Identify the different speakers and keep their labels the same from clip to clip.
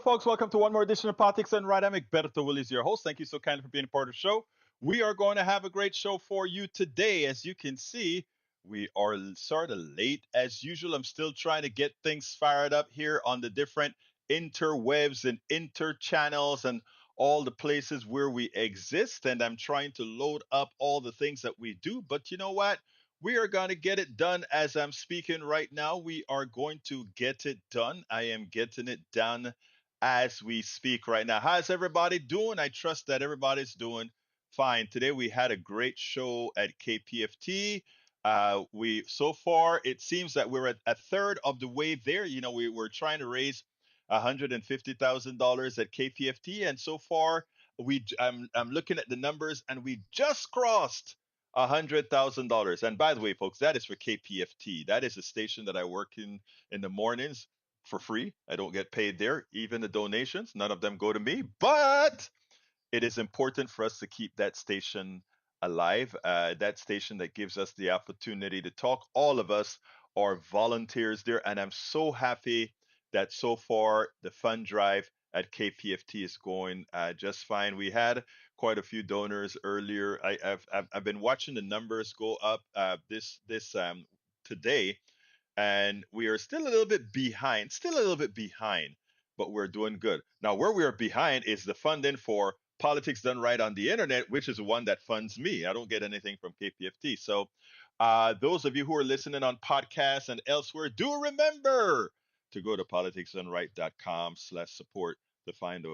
Speaker 1: folks. Welcome to one more edition of Politics and Right. I'm Egberto Willis, your host. Thank you so kindly for being a part of the show. We are going to have a great show for you today. As you can see, we are sort of late as usual. I'm still trying to get things fired up here on the different interwebs and interchannels and all the places where we exist. And I'm trying to load up all the things that we do. But you know what? We are going to get it done as I'm speaking right now. We are going to get it done. I am getting it done as we speak right now. How's everybody doing? I trust that everybody's doing fine. Today we had a great show at KPFT. We so far it seems that we're at a third of the way there. You know, we were trying to raise $150,000 at KPFT, and so far I'm looking at the numbers, and we just crossed $100,000. And by the way, folks, that is for KPFT. That is a station that I work in the mornings for free. I don't get paid there. Even the donations, none of them go to me. But it is important for us to keep that station alive. That station that gives us the opportunity to talk. All of us are volunteers there, and I'm so happy that so far the fund drive at KPFT is going just fine. We had quite a few donors earlier. I've been watching the numbers go up this today, and we are still a little bit behind, but we're doing good. Now, where we are behind is the funding for Politics Done Right on the Internet, which is the one that funds me. I don't get anything from KPFT. So, those of you who are listening on podcasts and elsewhere, do remember to go to politicsdoneright.com/support to find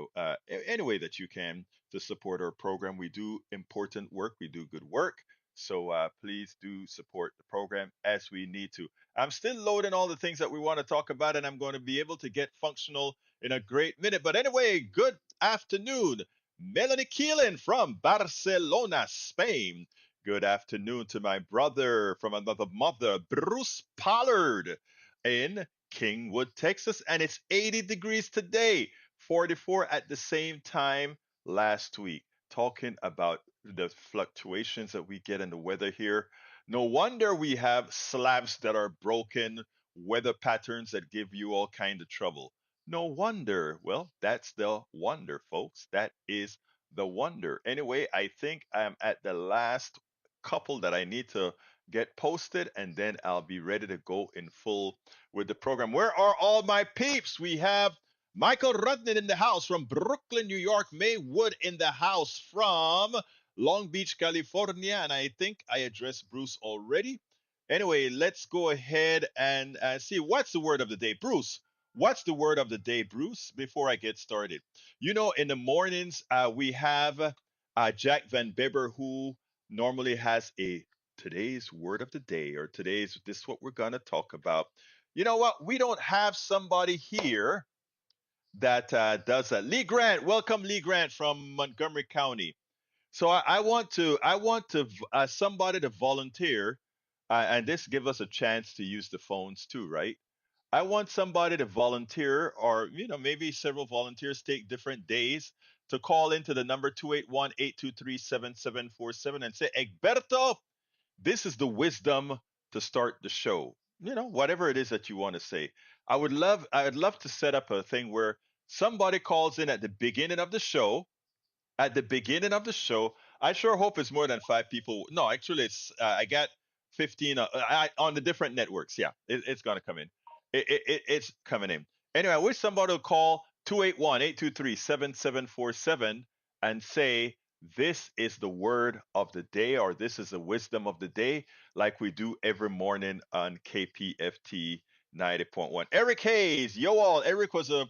Speaker 1: any way that you can to support our program. We do important work, we do good work. So please do support the program as we need to. I'm still loading all the things that we want to talk about, and I'm going to be able to get functional in a great minute. But anyway, good afternoon, Melanie Keelan from Barcelona, Spain. Good afternoon to my brother from another mother, Bruce Pollard in Kingwood, Texas. And it's 80 degrees today, 44 at the same time last week. Talking about the fluctuations that we get in the weather here. No wonder we have slabs that are broken, weather patterns that give you all kind of trouble. No wonder. Well, that's the wonder, folks. That is the wonder. Anyway, I think I'm at the last couple that I need to get posted, and then I'll be ready to go in full with the program. Where are all my peeps? We have Michael Rudnin in the house from Brooklyn, New York. May Wood in the house from Long Beach, California. And I think I addressed Bruce already. Anyway, let's go ahead and see what's the word of the day. Bruce, what's the word of the day, Bruce, before I get started? You know, in the mornings, we have Jack Van Bibber, who normally has a today's word of the day, or this is what we're going to talk about. You know what? We don't have somebody here that does that. Lee Grant, welcome, Lee Grant from Montgomery County. So I want to somebody to volunteer, and this give us a chance to use the phones too, right? I want somebody to volunteer, or maybe several volunteers take different days to call into the number 281-823-7747 and say, Egberto, this is the wisdom to start the show. Whatever it is that you want to say. I'd love to set up a thing where somebody calls in at the beginning of the show. At the beginning of the show, I sure hope it's more than five people. No, actually, it's I got 15 on the different networks. Yeah, it's gonna come in. It's coming in. Anyway, I wish somebody would call 281-823-7747 and say this is the word of the day, or this is the wisdom of the day, like we do every morning on KPFT 90.1. Eric Hayes, yo all. Eric was a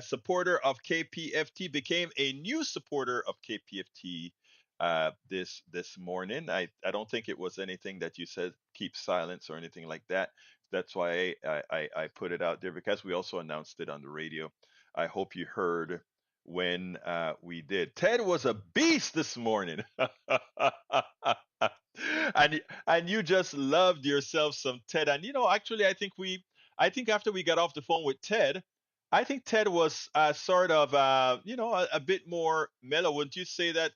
Speaker 1: supporter of KPFT, became a new supporter of KPFT this morning. I don't think it was anything that you said keep silence or anything like that. That's why I put it out there, because we also announced it on the radio. I hope you heard when we did. Ted was a beast this morning. And you just loved yourself some Ted. And actually, I think after we got off the phone with Ted, I think Ted was sort of a bit more mellow. Wouldn't you say that,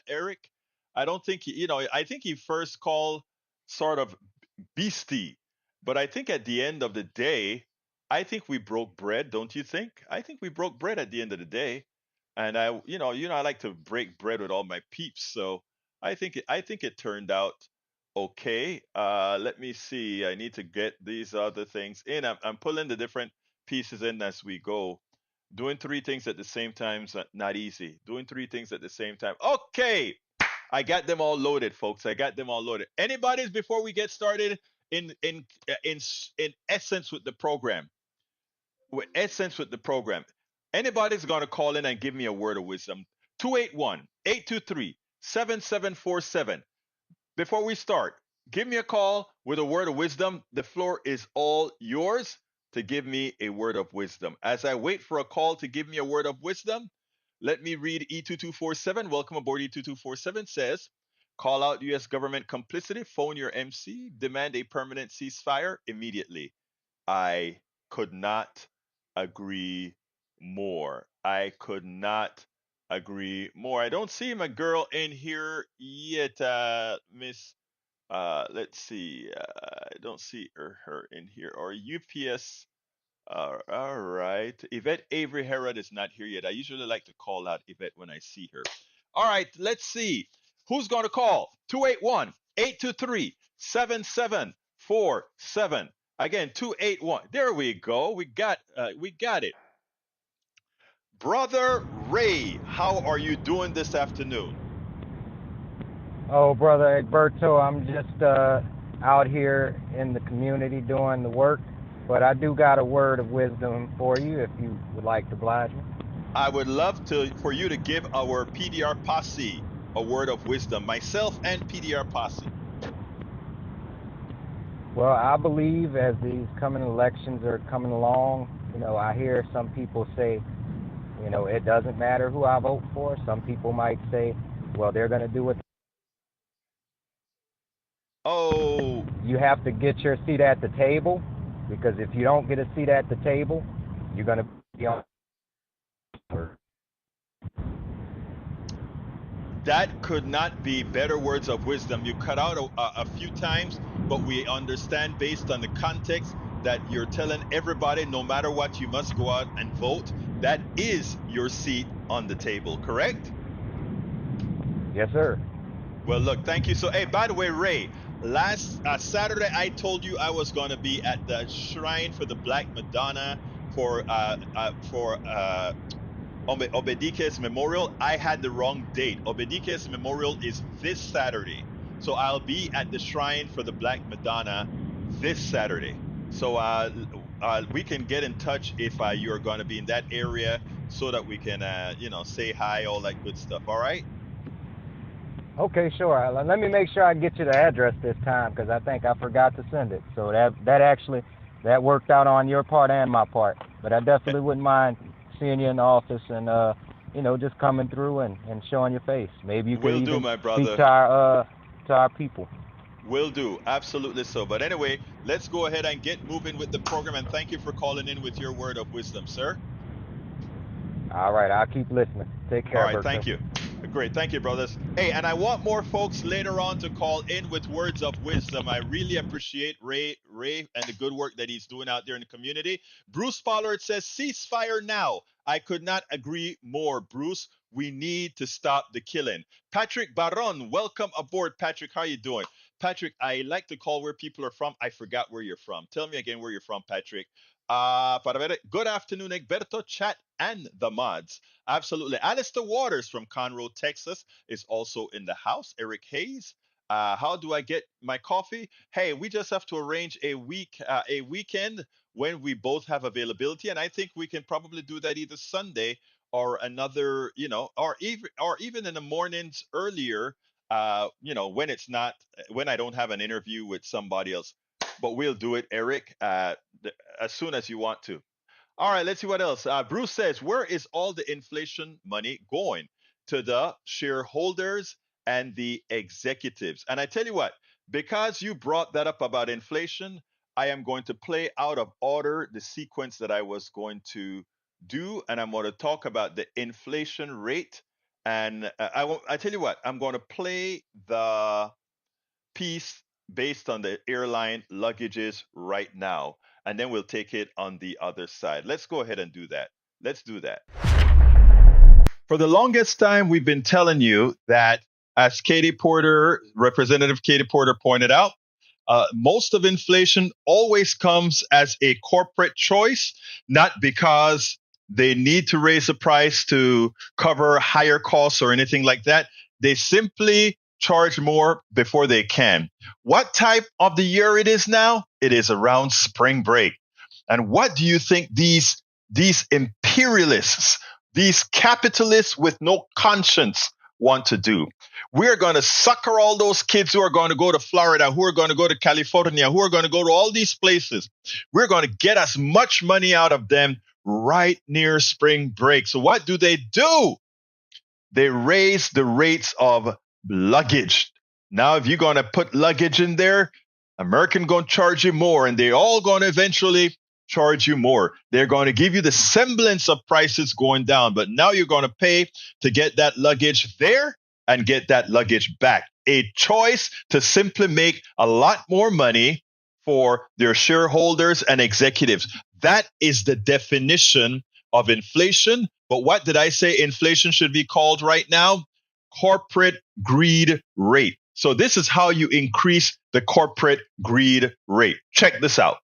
Speaker 1: Eric? I don't think I think he first called sort of beastie, but I think at the end of the day, I think we broke bread, don't you think? I think we broke bread at the end of the day. And I like to break bread with all my peeps. So I think it turned out okay. Let me see. I need to get these other things in. I'm pulling the different pieces in as we go. Doing three things at the same time is not easy. Doing three things at the same time. Okay. I got them all loaded, folks. I got them all loaded. Anybody's before we get started in essence with the program with essence with the program. Anybody's going to call in and give me a word of wisdom. 281-823-7747. Before we start, give me a call with a word of wisdom. The floor is all yours to give me a word of wisdom. As I wait for a call to give me a word of wisdom, let me read E2247. Welcome aboard. E2247 says, call out U.S. government complicity, phone your MC, demand a permanent ceasefire immediately. I could not agree more. I could not agree more. I don't see my girl in here yet, Miss. Let's see. I don't see her in here. Or UPS. All right. Yvette Avery Herod is not here yet. I usually like to call out Yvette when I see her. All right. Let's see. Who's going to call? 281-823-7747. Again, 281. There we go. We got it. Brother Ray, how are you doing this afternoon?
Speaker 2: Oh, brother Egberto, I'm just out here in the community doing the work, but I do got a word of wisdom for you if you would like to oblige me.
Speaker 1: I would love to for you to give our PDR posse a word of wisdom, myself and PDR posse.
Speaker 2: Well, I believe as these coming elections are coming along, I hear some people say, it doesn't matter who I vote for. Some people might say, well, they're going to do what
Speaker 1: Oh,
Speaker 2: you have to get your seat at the table, because if you don't get a seat at the table, you're going to be on.
Speaker 1: that could not be better words of wisdom. You cut out a few times, but we understand based on the context that you're telling everybody no matter what, you must go out and vote. That is your seat on the table, correct?
Speaker 2: Yes, sir.
Speaker 1: Well, look, thank you. So, hey, by the way, Ray, last Saturday I told you I was going to be at the shrine for the Black Madonna for Obedike's memorial. I had the wrong date. Obedike's memorial is this Saturday. So I'll be at the shrine for the Black Madonna this Saturday. So we can get in touch if you're going to be in that area so that we can, say hi, all that good stuff. All right?
Speaker 2: Okay, sure. Let me make sure I get you the address this time, because I think I forgot to send it. So that actually that worked out on your part and my part. But I
Speaker 1: Eh,
Speaker 2: definitely wouldn't mind seeing you in the office and just coming through and showing your face. Maybe you could
Speaker 1: Will do,
Speaker 2: even
Speaker 1: my
Speaker 2: speak
Speaker 1: brother.
Speaker 2: to our people.
Speaker 1: Will do. Absolutely so. But anyway, let's go ahead and get moving with the program. And thank you for calling in with your word of wisdom, sir.
Speaker 2: All right, I'll keep listening. Take
Speaker 1: All
Speaker 2: care,
Speaker 1: right,
Speaker 2: Berto.
Speaker 1: thank you. Great, thank you, brothers. Hey, and I want more folks later on to call in with words of wisdom. I really appreciate Ray, and the good work that he's doing out there in the community. Bruce Pollard says, "Ceasefire now." I could not agree more, Bruce. We need to stop the killing. Patrick Baron, welcome aboard, Patrick. How you doing, Patrick? I like to call where people are from. I forgot where you're from. Tell me again where you're from, Patrick. Para ver, good afternoon, Egberto, chat, and the mods. Absolutely. Alistair Waters from Conroe, Texas is also in the house. Eric Hayes. How do I get my coffee? Hey, we just have to arrange a weekend when we both have availability, and I think we can probably do that either Sunday or another, or even in the mornings earlier. When it's not when I don't have an interview with somebody else. But we'll do it, Eric, as soon as you want to. All right, let's see what else. Bruce says, where is all the inflation money going? To the shareholders and the executives. And I tell you what, because you brought that up about inflation, I am going to play out of order the sequence that I was going to do. And I'm going to talk about the inflation rate. And I tell you what, I'm going to play the piece based on the airline luggages right now. and then we'll take it on the other side. Let's go ahead and do that. Let's do that. For the longest time, we've been telling you that, as Representative Katie Porter pointed out, most of inflation always comes as a corporate choice, not because they need to raise the price to cover higher costs or anything like that. They simply charge more before they can. What type of the year it is now? It is around spring break. And what do you think these imperialists, these capitalists with no conscience want to do? We're going to sucker all those kids who are going to go to Florida, who are going to go to California, who are going to go to all these places. We're going to get as much money out of them right near spring break. So what do? They raise the rates of luggage. Now, if you're going to put luggage in there, American going to charge you more, and they're all going to eventually charge you more. They're going to give you the semblance of prices going down, but now you're going to pay to get that luggage there and get that luggage back. A choice to simply make a lot more money for their shareholders and executives. That is the definition of inflation. But what did I say inflation should be called right now? Corporate greed rate. So this is how you increase the corporate greed rate. Check this out.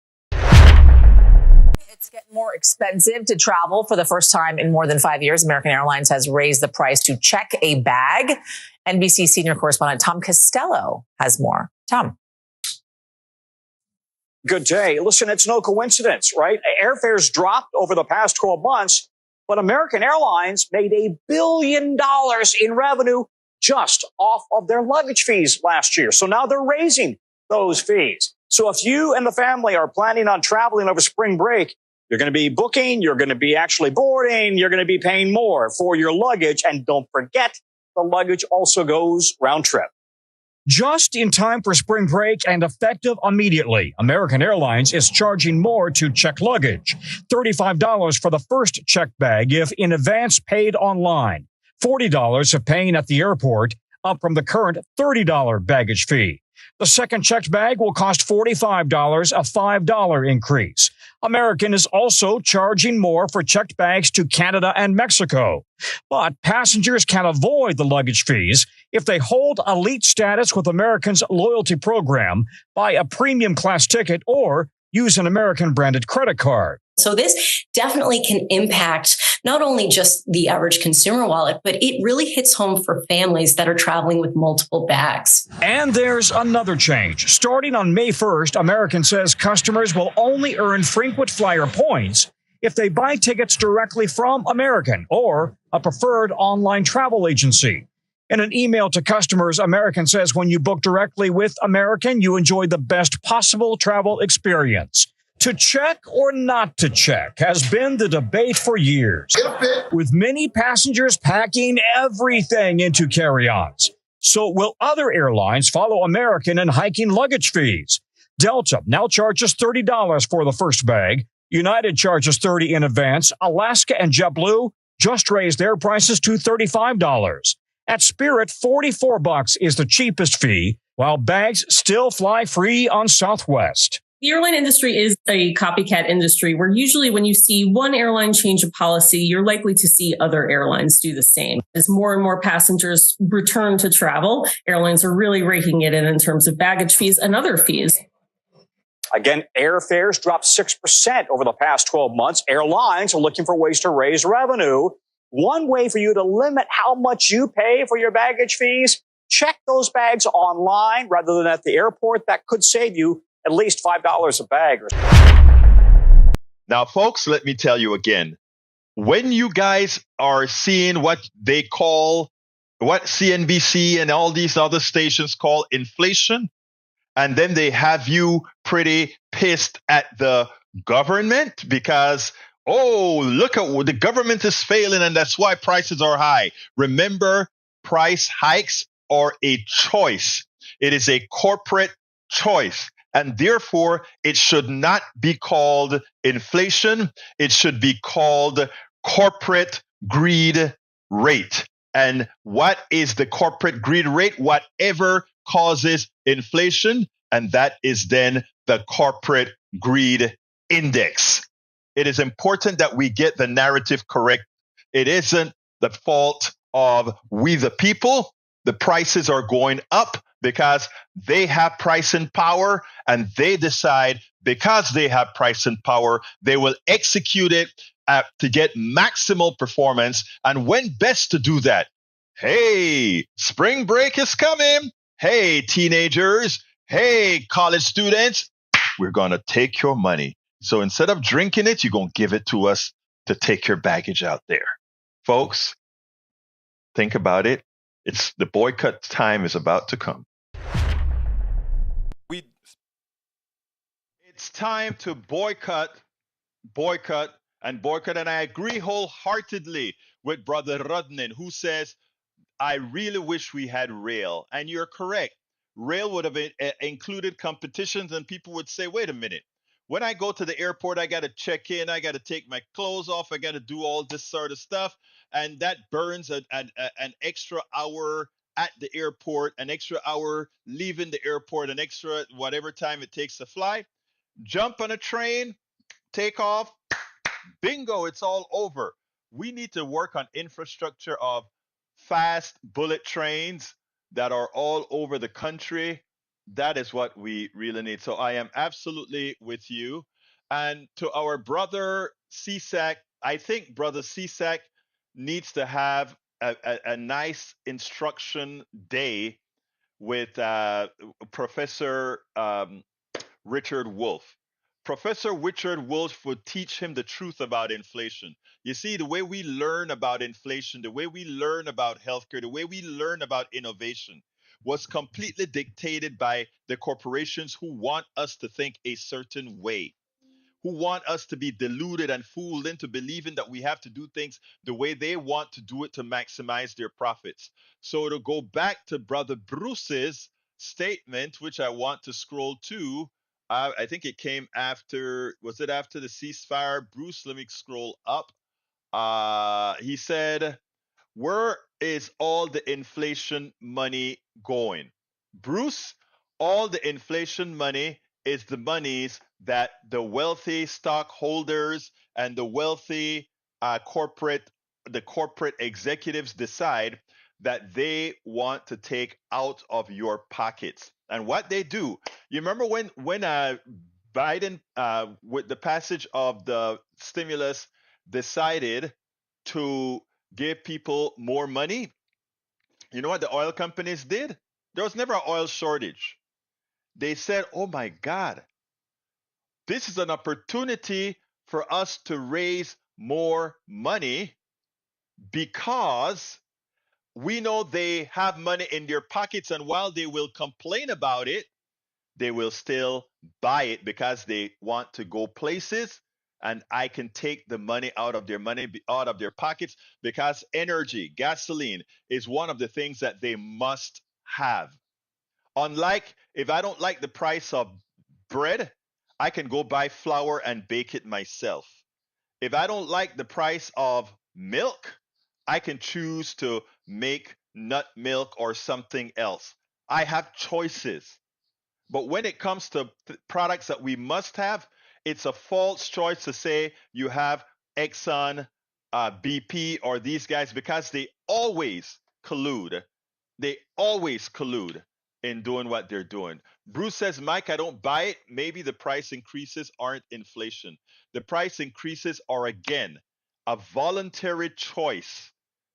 Speaker 3: It's getting more expensive to travel. For the first time in more than 5 years, American Airlines has raised the price to check a bag. NBC senior correspondent Tom Costello has more. Tom.
Speaker 4: Good day. Listen, it's no coincidence, right? Airfares dropped over the past 12 months, but American Airlines made $1 billion in revenue just off of their luggage fees last year. So now they're raising those fees. So if you and the family are planning on traveling over spring break, you're going to be booking, you're going to be actually boarding, you're going to be paying more for your luggage. And don't forget, the luggage also goes round trip.
Speaker 5: Just in time for spring break and effective immediately, American Airlines is charging more to check luggage. $35 for the first checked bag if in advance paid online. $40 if paying at the airport, up from the current $30 baggage fee. The second checked bag will cost $45, a $5 increase. American is also charging more for checked bags to Canada and Mexico. But passengers can avoid the luggage fees if they hold elite status with American's loyalty program, buy a premium class ticket, or use an American branded credit card.
Speaker 6: So this definitely can impact not only just the average consumer wallet, but it really hits home for families that are traveling with multiple bags.
Speaker 5: And there's another change. Starting on May 1st, American says customers will only earn frequent flyer points if they buy tickets directly from American or a preferred online travel agency. In an email to customers, American says when you book directly with American, you enjoy the best possible travel experience. To check or not to check has been the debate for years, with many passengers packing everything into carry-ons. So will other airlines follow American in hiking luggage fees? Delta now charges $30 for the first bag. United charges $30 in advance. Alaska and JetBlue just raised their prices to $35. At Spirit, $44 is the cheapest fee, while bags still fly free on Southwest.
Speaker 7: The airline industry is a copycat industry where usually when you see one airline change a policy, you're likely to see other airlines do the same. As more and more passengers return to travel, airlines are really raking it in terms of baggage fees and other fees.
Speaker 4: Again, airfares dropped 6% over the past 12 months. Airlines are looking for ways to raise revenue. One way for you to limit how much you pay for your baggage fees, check those bags online rather than at the airport. That could save you at least $5 a bag.
Speaker 1: Now, folks, let me tell you again, when you guys are seeing what they call, what CNBC and all these other stations call inflation, and then they have you pretty pissed at the government because, oh, look at the government is failing and that's why prices are high. Remember, price hikes are a choice. It is a corporate choice. And therefore, it should not be called inflation. It should be called corporate greed rate. And what is the corporate greed rate? Whatever causes inflation. And that is then the corporate greed index. It is important that we get the narrative correct. It isn't the fault of we the people. The prices are going up because they have pricing power, and they decide because they have pricing power, they will execute it to get maximal performance. And when best to do that? Hey, spring break is coming. Hey, teenagers. Hey, college students. We're going to take your money. So instead of drinking it, you're going to give it to us to take your baggage out there. Folks, think about it. It's the boycott time is about to come. It's time to boycott, and boycott. And I agree wholeheartedly with Brother Rudnin, who says, I really wish we had rail. And you're correct. Rail would have included competitions, and people would say, wait a minute. When I go to the airport, I got to check in. I got to take my clothes off. I got to do all this sort of stuff. And that burns an extra hour at the airport, an extra hour leaving the airport, an extra whatever time it takes to fly. Jump on a train, take off, bingo, it's all over. We need to work on infrastructure of fast bullet trains that are all over the country. That is what we really need. So I am absolutely with you. And to our brother CSAC, I think brother CSAC needs to have a nice instruction day with Professor Richard Wolff. Professor Richard Wolff would teach him the truth about inflation. You see, the way we learn about inflation, the way we learn about healthcare, the way we learn about innovation was completely dictated by the corporations who want us to think a certain way, who want us to be deluded and fooled into believing that we have to do things the way they want to do it to maximize their profits. So to go back to Brother Bruce's statement, which I want to scroll to, I think it came after, was it after the ceasefire? Bruce, let me scroll up. He said, where is all the inflation money going? Bruce, all the inflation money is the monies that the wealthy stockholders and the wealthy the corporate executives decide that they want to take out of your pockets. And what they do, you remember when Biden, with the passage of the stimulus, decided to give people more money? You know what the oil companies did? There was never an oil shortage. They said, oh my God, this is an opportunity for us to raise more money because we know they have money in their pockets, and while they will complain about it, they will still buy it because they want to go places, and I can take the money out of their pockets, because energy, gasoline is one of the things that they must have. Unlike, if I don't like the price of bread, I can go buy flour and bake it myself. If I don't like the price of milk, I can choose to make nut milk or something else. I have choices. But when it comes to products that we must have, it's a false choice to say you have Exxon, BP, or these guys, because they always collude. They always collude in doing what they're doing. Bruce says, Mike, I don't buy it. Maybe the price increases aren't inflation. The price increases are, again, a voluntary choice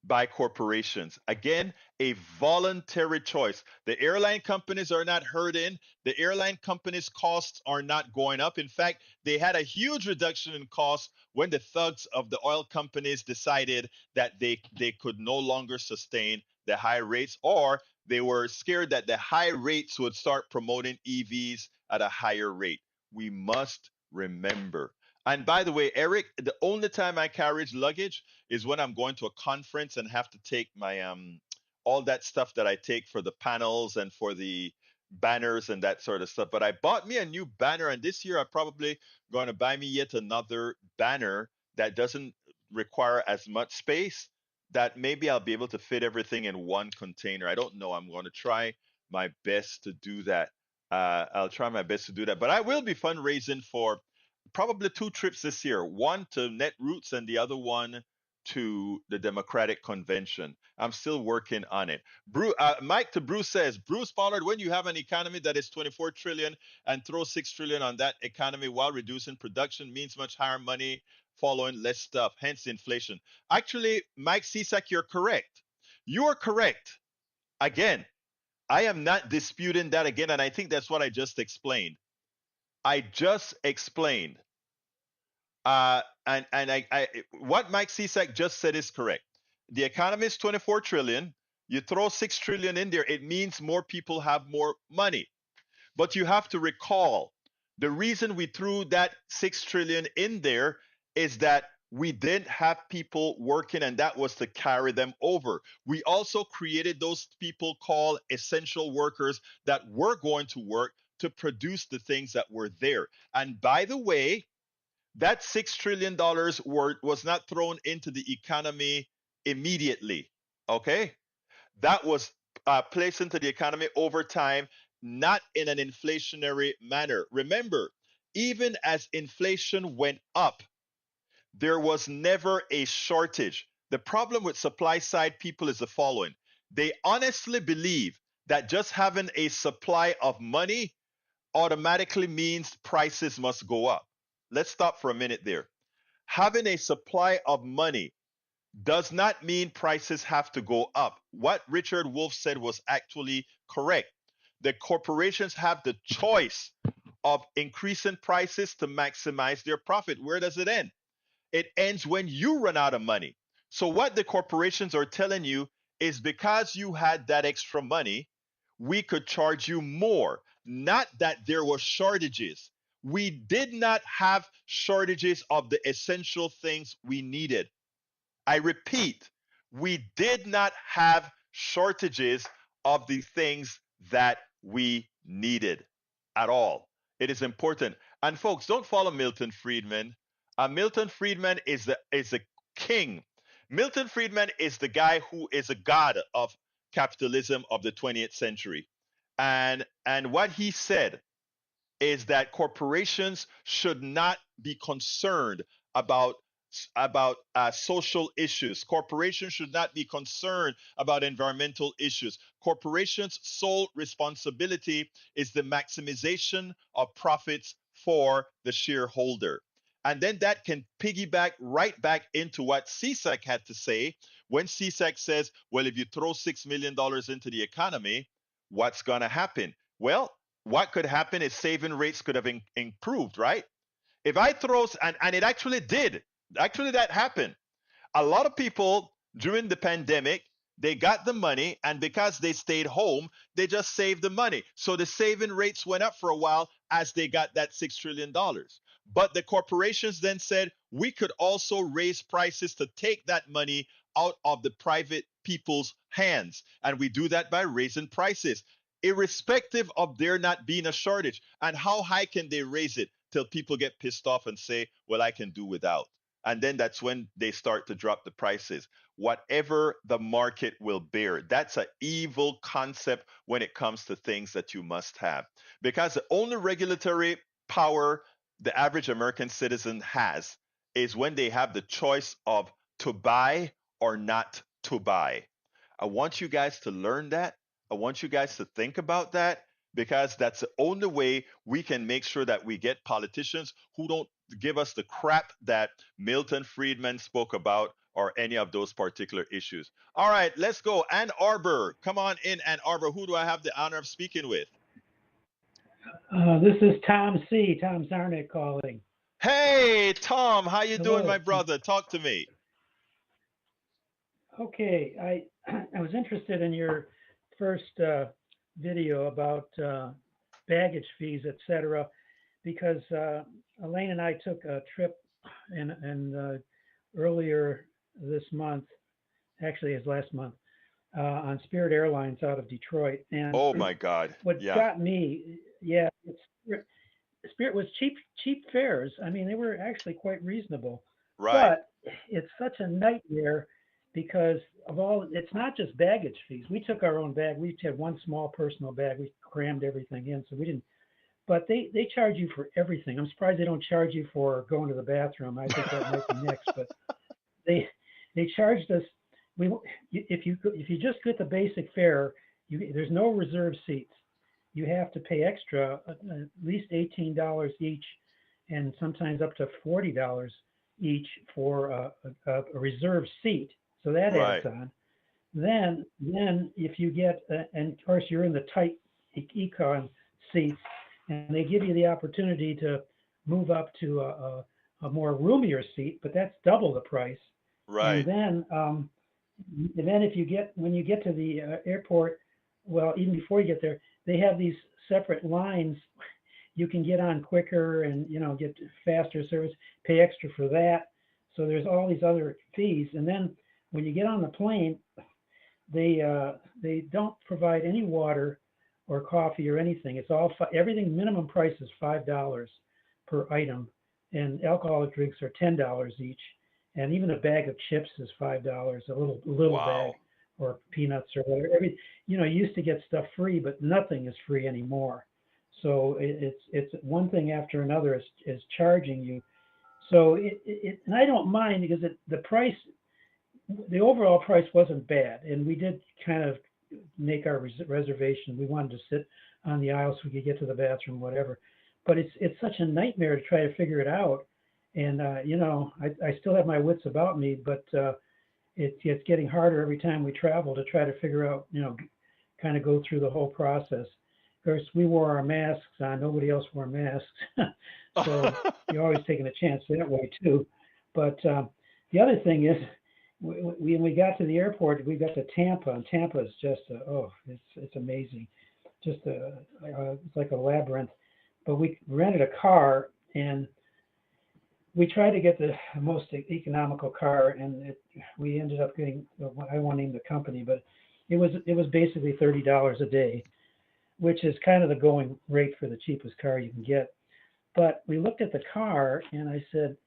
Speaker 1: by corporations. Again, a voluntary choice. The airline companies are not hurting. The airline companies' costs are not going up. In fact, they had a huge reduction in costs when the thugs of the oil companies decided that they could no longer sustain the high rates, or they were scared that the high rates would start promoting EVs at a higher rate. We must remember. And by the way, Eric, the only time I carry luggage is when I'm going to a conference and have to take my all that stuff that I take for the panels and for the banners and that sort of stuff. But I bought me a new banner, and this year I'm probably going to buy me yet another banner that doesn't require as much space, that maybe I'll be able to fit everything in one container. I don't know. I'm going to try my best to do that. I'll try my best to do that. But I will be fundraising for probably 2 trips this year, one to Netroots and the other one to the Democratic Convention. I'm still working on it. Mike to Bruce says, Bruce Pollard, when you have an economy that is 24 trillion and throw 6 trillion on that economy while reducing production means much higher money following less stuff, hence inflation. Actually, Mike Cisak, you're correct. You are correct. Again, I am not disputing that again, and I think that's what I just explained. I just explained. What Mike Cisak just said is correct. The economy is 24 trillion. You throw 6 trillion in there, it means more people have more money. But you have to recall the reason we threw that 6 trillion in there is that we didn't have people working, and that was to carry them over. We also created those people called essential workers that were going to work to produce the things that were there. And by the way, that $6 trillion was not thrown into the economy immediately. Okay? That was placed into the economy over time, not in an inflationary manner. Remember, even as inflation went up, there was never a shortage. The problem with supply side people is the following. They honestly believe that just having a supply of money automatically means prices must go up. Let's stop for a minute there. Having a supply of money does not mean prices have to go up. What Richard Wolff said was actually correct. The corporations have the choice of increasing prices to maximize their profit. Where does it end? It ends when you run out of money. So what the corporations are telling you is because you had that extra money, we could charge you more. Not that there were shortages. We did not have shortages of the essential things we needed. I repeat, we did not have shortages of the things that we needed at all. It is important. And folks, don't follow Milton Friedman. Milton Friedman is a king. Milton Friedman is the guy who is a god of capitalism of the 20th century. And what he said is that corporations should not be concerned about social issues. Corporations should not be concerned about environmental issues. Corporations' sole responsibility is the maximization of profits for the shareholder. And then that can piggyback right back into what CSAC had to say when CSAC says, well, if you throw $6 million into the economy, what's going to happen? Well, what could happen is saving rates could have improved, right? If I throw, and it actually did, actually that happened. A lot of people during the pandemic, they got the money, and because they stayed home, they just saved the money. So the saving rates went up for a while as they got that $6 trillion. But the corporations then said, we could also raise prices to take that money out of the private people's hands. And we do that by raising prices, irrespective of there not being a shortage. And how high can they raise it till people get pissed off and say, well, I can do without. And then that's when they start to drop the prices. Whatever the market will bear. That's an evil concept when it comes to things that you must have. Because the only regulatory power the average American citizen has is when they have the choice of to buy or not to buy. I want you guys to learn that. I want you guys to think about that, because that's the only way we can make sure that we get politicians who don't give us the crap that Milton Friedman spoke about or any of those particular issues. All right, let's go. Ann Arbor. Come on in, Ann Arbor. Who do I have the honor of speaking with?
Speaker 8: This is Tom C. Tom Zarnick calling.
Speaker 1: Hey, Tom. How you
Speaker 8: Hello.
Speaker 1: doing, my brother? Talk to me.
Speaker 8: Okay, I was interested in your first video about baggage fees, etc., because Elaine and I took a trip in earlier this month, actually it was last month, on Spirit Airlines out of Detroit. And
Speaker 1: oh my God!
Speaker 8: What got me, Spirit was cheap fares. I mean, they were actually quite reasonable.
Speaker 1: Right.
Speaker 8: But it's such a nightmare because of all. It's not just baggage fees. We took our own bag. We had one small personal bag. We crammed everything in, so we didn't but they charge you for everything. I'm surprised they don't charge you for going to the bathroom. I think that might be next, but they they charged us. We if you just get the basic fare, there's no reserve seats. You have to pay extra, at least $18 each, and sometimes up to $40 each for a reserve seat. So that adds
Speaker 1: Right.
Speaker 8: on. Then if you get, and of course you're in the tight econ seats, and they give you the opportunity to move up to a more roomier seat, but that's double the price. And
Speaker 1: Right.
Speaker 8: then if you get when you get to the airport, well, even before you get there, they have these separate lines. You can get on quicker and get faster service, pay extra for that. So there's all these other fees, and then when you get on the plane, they don't provide any water or coffee or anything. It's all everything. Minimum price is $5 per item, and alcoholic drinks are $10 each. And even a bag of chips is $5, a little bag,
Speaker 1: Wow.
Speaker 8: or peanuts or whatever. You used to get stuff free, but nothing is free anymore. So it's one thing after another is charging you. So and I don't mind because the price, the overall price wasn't bad, and we did kind of make our reservation. We wanted to sit on the aisle so we could get to the bathroom, whatever. But it's such a nightmare to try to figure it out. And I still have my wits about me, but it's getting harder every time we travel to try to figure out, kind of go through the whole process. Of course, we wore our masks on. Nobody else wore masks, so you're always taking a chance that way too. But the other thing is, when we got to the airport, we got to Tampa, and Tampa is just it's amazing. Just it's like a labyrinth. But we rented a car, and we tried to get the most economical car, and we ended up getting, I won't name the company, but it was basically $30 a day, which is kind of the going rate for the cheapest car you can get. But we looked at the car, and I said,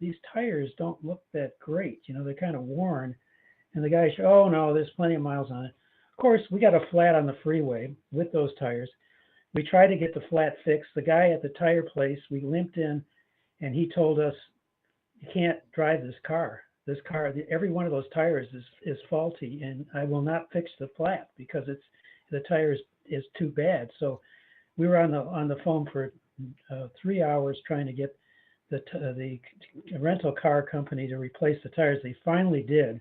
Speaker 8: these tires don't look that great. They're kind of worn. And the guy said, oh no, there's plenty of miles on it. Of course, we got a flat on the freeway with those tires. We tried to get the flat fixed. The guy at the tire place, we limped in, and he told us, you can't drive this car. Every one of those tires is faulty, and I will not fix the flat because the tire is too bad. So we were on the phone for 3 hours trying to get the rental car company to replace the tires. They finally did,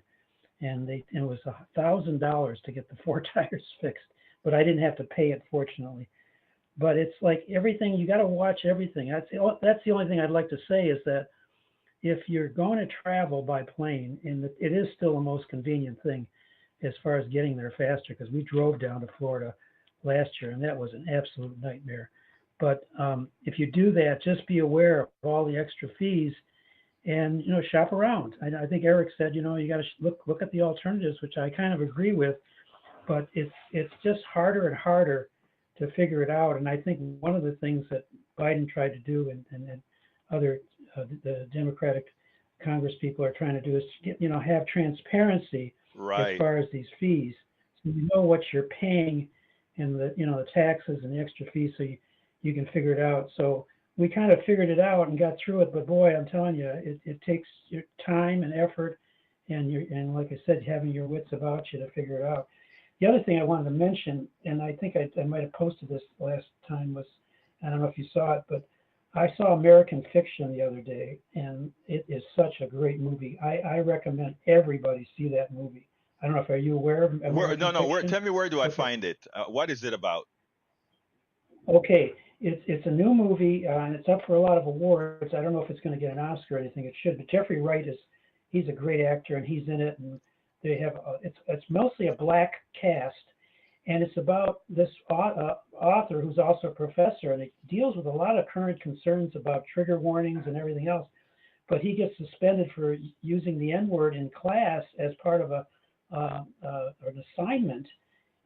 Speaker 8: and it was $1,000 to get the 4 tires fixed. But I didn't have to pay it, fortunately. But it's like everything, you got to watch everything. That's the only thing I'd like to say is that if you're going to travel by plane, and it is still the most convenient thing as far as getting there faster, because we drove down to Florida last year, and that was an absolute nightmare. But if you do that, just be aware of all the extra fees, and shop around. I think Eric said, you got to look at the alternatives, which I kind of agree with. But it's just harder and harder to figure it out. And I think one of the things that Biden tried to do, and other the Democratic Congress people are trying to do, is have transparency as
Speaker 1: Right.
Speaker 8: far as these fees, so you know what you're paying, and the taxes and the extra fees, so you can figure it out. So we kind of figured it out and got through it. But boy, I'm telling you, it takes your time and effort, and like I said, having your wits about you to figure it out. The other thing I wanted to mention, and I think I might have posted this last time, was, I don't know if you saw it, but I saw American Fiction the other day, and it is such a great movie. I recommend everybody see that movie. I don't know if, are you aware of American Fiction?
Speaker 1: Tell me, where do I
Speaker 8: Okay.
Speaker 1: find it? What is it about?
Speaker 8: Okay, it's a new movie, and it's up for a lot of awards. I don't know if it's going to get an Oscar or anything. It should, but Jeffrey Wright he's a great actor, and he's in it, and they have it's mostly a black cast, and it's about this author who's also a professor, and it deals with a lot of current concerns about trigger warnings and everything else. But he gets suspended for using the N-word in class as part of an assignment,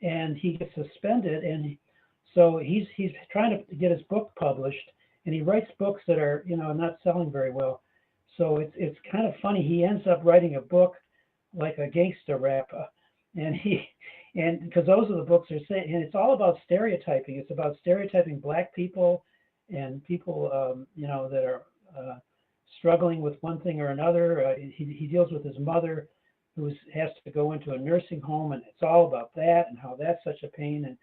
Speaker 8: and he gets suspended, and so he's trying to get his book published, and he writes books that are not selling very well. So it's kind of funny. He ends up writing a book like a gangster rapper, and And because those are the books they're saying, and it's all about stereotyping. It's about stereotyping black people and people, that are struggling with one thing or another. He deals with his mother, who has to go into a nursing home, and it's all about that and how that's such a pain. And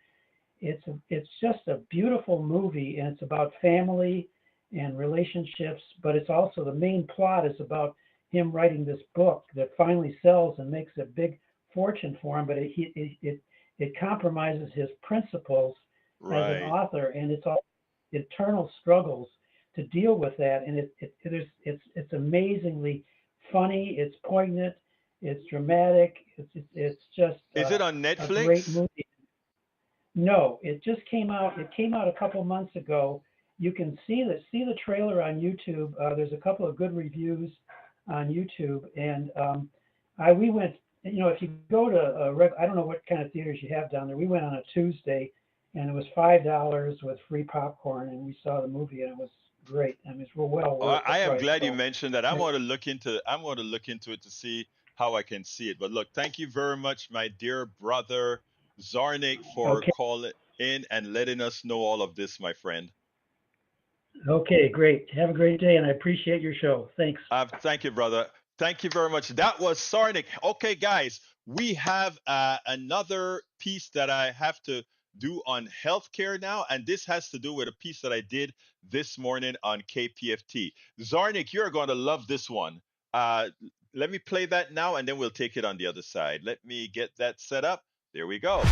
Speaker 8: it's just a beautiful movie, and it's about family and relationships. But it's also, the main plot is about him writing this book that finally sells and makes a big fortune for him. But it compromises his principles as an author, and it's all internal struggles to deal with that. And it's amazingly funny. It's poignant. It's dramatic. It's just.
Speaker 1: Is it on Netflix?
Speaker 8: A great movie. No, it just came out. It came out a couple months ago. You can see the trailer on YouTube. There's a couple of good reviews on YouTube, and we went. If you go to I don't know what kind of theaters you have down there. We went on a Tuesday, and it was $5 with free popcorn, and we saw the movie, and it was great. I mean, it's well worth
Speaker 1: I am
Speaker 8: price.
Speaker 1: glad you mentioned that. I'm going to look into it to see how I can see it. But look, thank you very much, my dear brother Zarnik, for calling in and letting us know all of this, my friend.
Speaker 8: Okay, great. Have a great day, and I appreciate your show. Thanks.
Speaker 1: Thank you, brother. Thank you very much. That was Zarnik. Okay, guys, we have another piece that I have to do on healthcare now, and this has to do with a piece that I did this morning on KPFT. Zarnik, you're going to love this one. Let me play that now, and then we'll take it on the other side. Let me get that set up. There we go.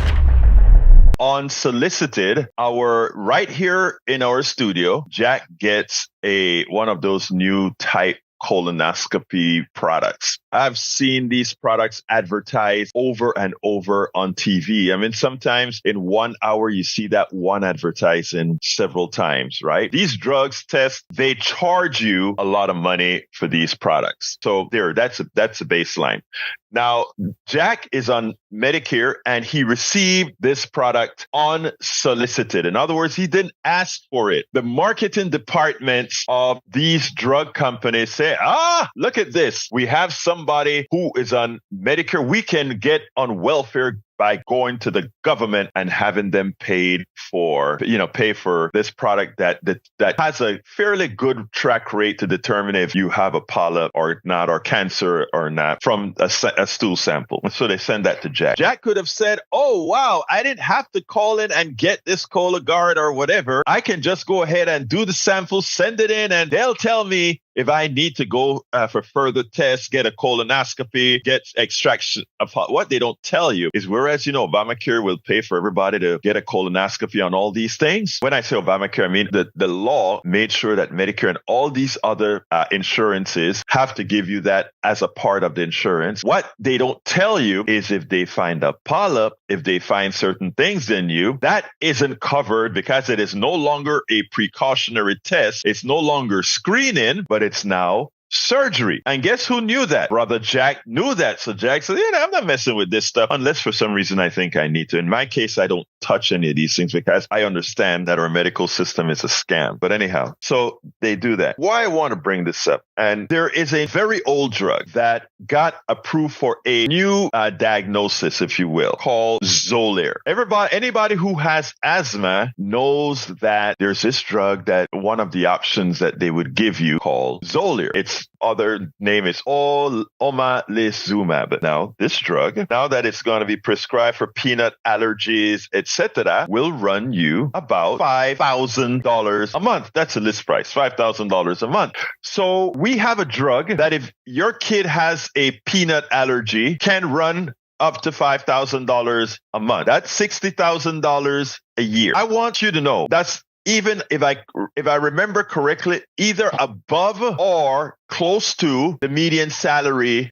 Speaker 1: Unsolicited, right here in our studio, Jack gets one of those new type colonoscopy products. I've seen these products advertised over and over on TV. I mean, sometimes in 1 hour, you see that one advertising several times, right? These drugs tests, they charge you a lot of money for these products. So that's a baseline. Now, Jack is on Medicare, and he received this product unsolicited. In other words, he didn't ask for it. The marketing departments of these drug companies say, look at this. We have somebody who is on Medicare. We can get on welfare by going to the government and having them pay for this product that has a fairly good track rate to determine if you have a polyp or not, or cancer or not, from a stool sample. So they send that to Jack. Jack could have said, oh, wow, I didn't have to call in and get this Cologuard or whatever. I can just go ahead and do the sample, send it in, and they'll tell me if I need to go for further tests, get a colonoscopy, get extraction of what they don't tell you is, whereas, Obamacare will pay for everybody to get a colonoscopy on all these things. When I say Obamacare, I mean the law made sure that Medicare and all these other insurances have to give you that as a part of the insurance. What they don't tell you is if they find a polyp, if they find certain things in you, that isn't covered because it is no longer a precautionary test. It's no longer screening, but it's now surgery. And guess who knew that? Brother Jack knew that. So Jack said, I'm not messing with this stuff unless for some reason I think I need to. In my case, I don't touch any of these things because I understand that our medical system is a scam. But anyhow, so they do that. Why I want to bring this up, and there is a very old drug that got approved for a new diagnosis, if you will, called Xolair. Anybody who has asthma knows that there's this drug that one of the options that they would give you called Xolair. Its other name is omalizumab. Now, this drug, now that it's going to be prescribed for peanut allergies, etc., will run you about $5,000 a month. That's a list price, $5,000 a month. So we have a drug that if your kid has a peanut allergy, can run up to $5,000 a month. That's $60,000 a year. I want you to know that's, even if I remember correctly, either above or close to the median salary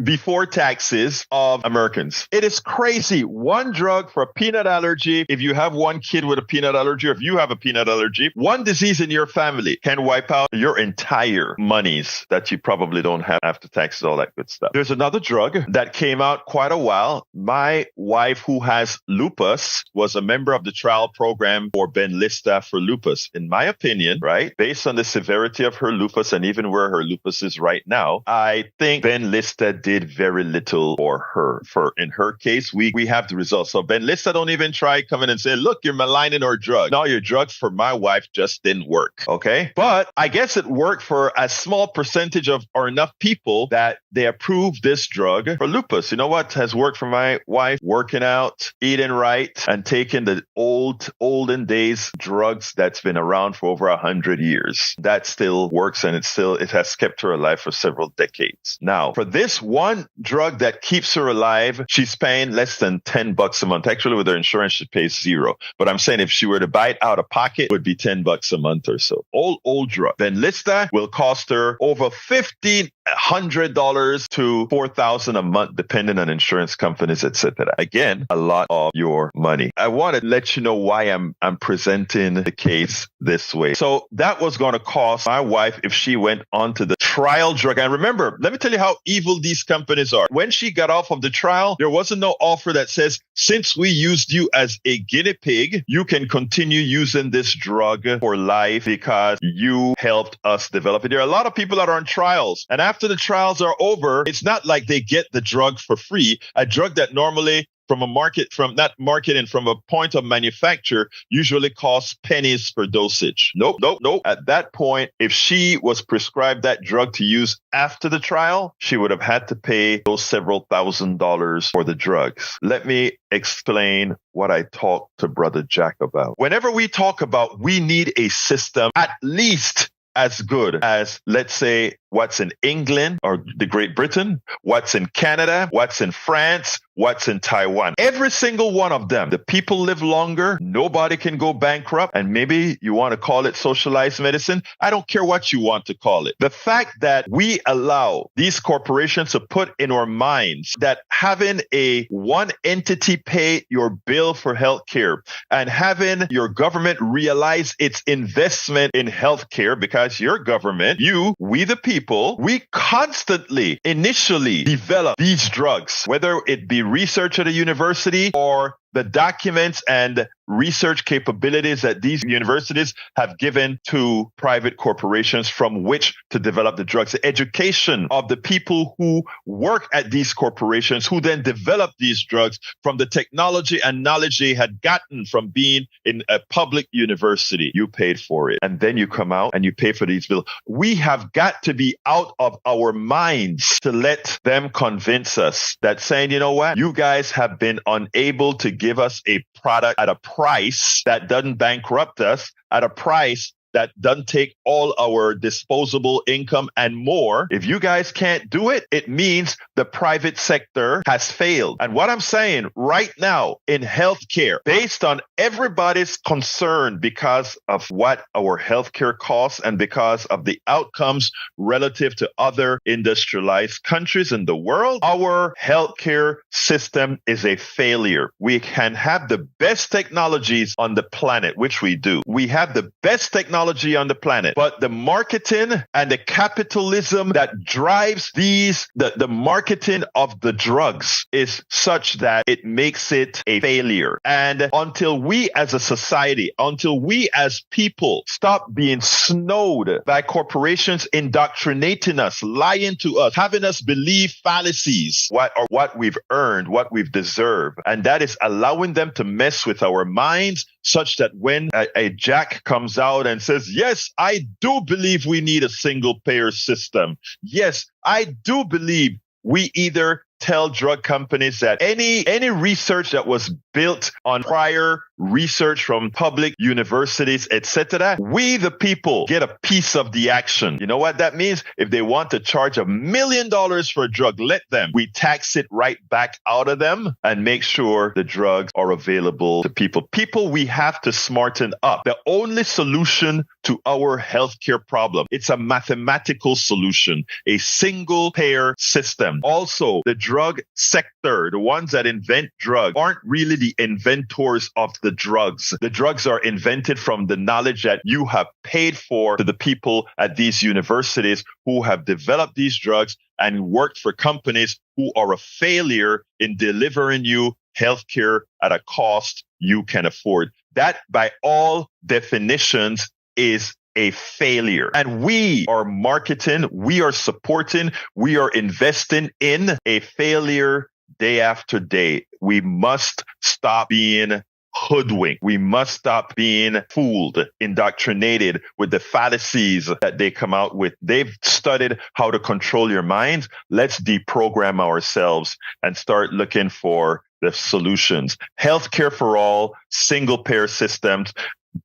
Speaker 1: before taxes of Americans. It is crazy. One drug for a peanut allergy. If you have one kid with a peanut allergy, or if you have a peanut allergy, one disease in your family can wipe out your entire monies that you probably don't have after taxes, all that good stuff. There's another drug that came out quite a while. My wife, who has lupus, was a member of the trial program for Benlysta for lupus. In my opinion, right, based on the severity of her lupus and even where her her lupus is right now, I think Benlysta did very little for her. In her case, we have the results. So Benlysta don't even try coming and say, look, you're maligning our drug. No, your drugs for my wife just didn't work. Okay. But I guess it worked for a small percentage of or enough people that they approved this drug for lupus. You know what has worked for my wife? Working out, eating right, and taking the olden days drugs that's been around for over 100 years. That still works, and it has kept her alive for several decades. Now, for this one drug that keeps her alive, she's paying less than $10 a month. Actually, with her insurance, she pays zero. But I'm saying if she were to buy it out of pocket, it would be $10 a month or so. Old drug. Benlysta will cost her over $1,500 to $4,000 a month, depending on insurance companies, etc. Again, a lot of your money. I want to let you know why I'm presenting the case this way. So that was going to cost my wife if she went onto the trial drug. And remember, let me tell you how evil these companies are. When she got off of the trial, there wasn't no offer that says, since we used you as a guinea pig, you can continue using this drug for life because you helped us develop it. There are a lot of people that are on trials, and after the trials are over, it's not like they get the drug for free. A drug that normally from a point of manufacture usually costs pennies per dosage. Nope. At that point, if she was prescribed that drug to use after the trial, she would have had to pay those several $1,000s for the drugs. Let me explain what I talked to Brother Jack about. Whenever we talk about we need a system at least as good as, let's say, what's in England or the Great Britain, what's in Canada, what's in France, what's in Taiwan. Every single one of them, the people live longer, nobody can go bankrupt, and maybe you want to call it socialized medicine. I don't care what you want to call it. The fact that we allow these corporations to put in our minds that having a one entity pay your bill for healthcare and having your government realize its investment in healthcare, because your government, we the people, we constantly initially develop these drugs, whether it be research at a university or the documents and research capabilities that these universities have given to private corporations from which to develop the drugs. The education of the people who work at these corporations who then develop these drugs from the technology and knowledge they had gotten from being in a public university. You paid for it. And then you come out and you pay for these bills. We have got to be out of our minds to let them convince us that saying, you know what, you guys have been unable to give us a product at a price that doesn't bankrupt us, at a price that doesn't take all our disposable income and more. If you guys can't do it, it means the private sector has failed. And what I'm saying right now in healthcare, based on everybody's concern because of what our healthcare costs and because of the outcomes relative to other industrialized countries in the world, our healthcare system is a failure. We can have the best technologies on the planet, which we do. We have the best technology on the planet, but the marketing and the capitalism that drives the marketing of the drugs is such that it makes it a failure. And until we as a society, until we as people stop being snowed by corporations indoctrinating us, lying to us, having us believe fallacies, what we've earned, what we've deserved, and that is allowing them to mess with our minds such that when a Jack comes out and says, yes, I do believe we need a single payer system. Yes, I do believe we either tell drug companies that any research that was built on prior research from public universities, etc., we the people get a piece of the action. You know what that means? If they want to charge $1 million for a drug, let them. We tax it right back out of them and make sure the drugs are available to people. People, we have to smarten up. The only solution to our healthcare problem, it's a mathematical solution, a single payer system. Also, the drug sector, the ones that invent drugs, aren't really the inventors of the drugs. The drugs are invented from the knowledge that you have paid for to the people at these universities who have developed these drugs and worked for companies who are a failure in delivering you healthcare at a cost you can afford. That, by all definitions, is a failure. And we are marketing, we are supporting, we are investing in a failure day after day. We must stop being hoodwinked. We must stop being fooled, indoctrinated with the fallacies that they come out with. They've studied how to control your minds. Let's deprogram ourselves and start looking for the solutions. Healthcare for all, single payer systems,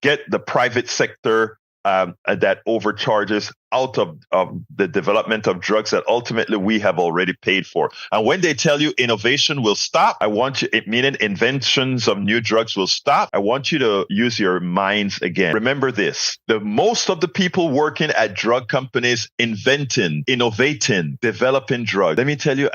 Speaker 1: get the private sector that overcharges out of the development of drugs that ultimately we have already paid for. And when they tell you innovation will stop, I want you, meaning inventions of new drugs will stop, I want you to use your minds again. Remember this, most of the people working at drug companies inventing, innovating, developing drugs, let me tell you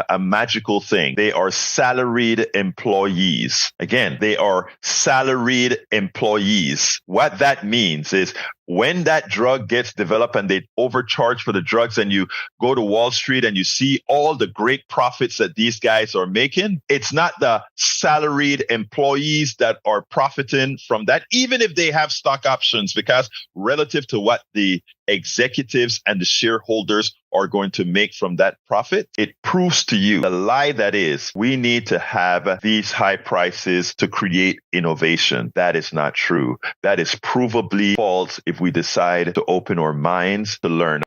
Speaker 1: a magical thing. They are salaried employees. Again, they are salaried employees. What that means is when that drug gets developed and they overcharge for the drugs and you go to Wall Street and you see all the great profits that these guys are making, it's not the salaried employees that are profiting from that, even if they have stock options, because relative to what the executives and the shareholders are going to make from that profit, it proves to you the lie that is, we need to have these high prices to create innovation. That is not true. That is provably false if we decide to open our minds to learn.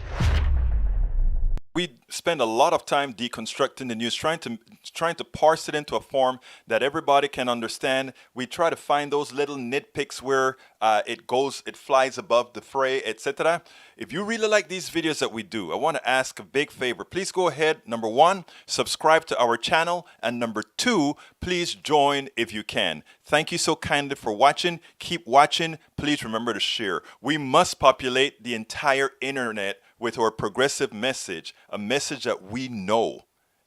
Speaker 9: We spend a lot of time deconstructing the news, trying to parse it into a form that everybody can understand. We try to find those little nitpicks where it flies above the fray, etc. If you really like these videos that we do, I want to ask a big favor. Please go ahead. Number one, subscribe to our channel. And number two, please join if you can. Thank you so kindly for watching. Keep watching. Please remember to share. We must populate the entire internet with our progressive message, a message that we know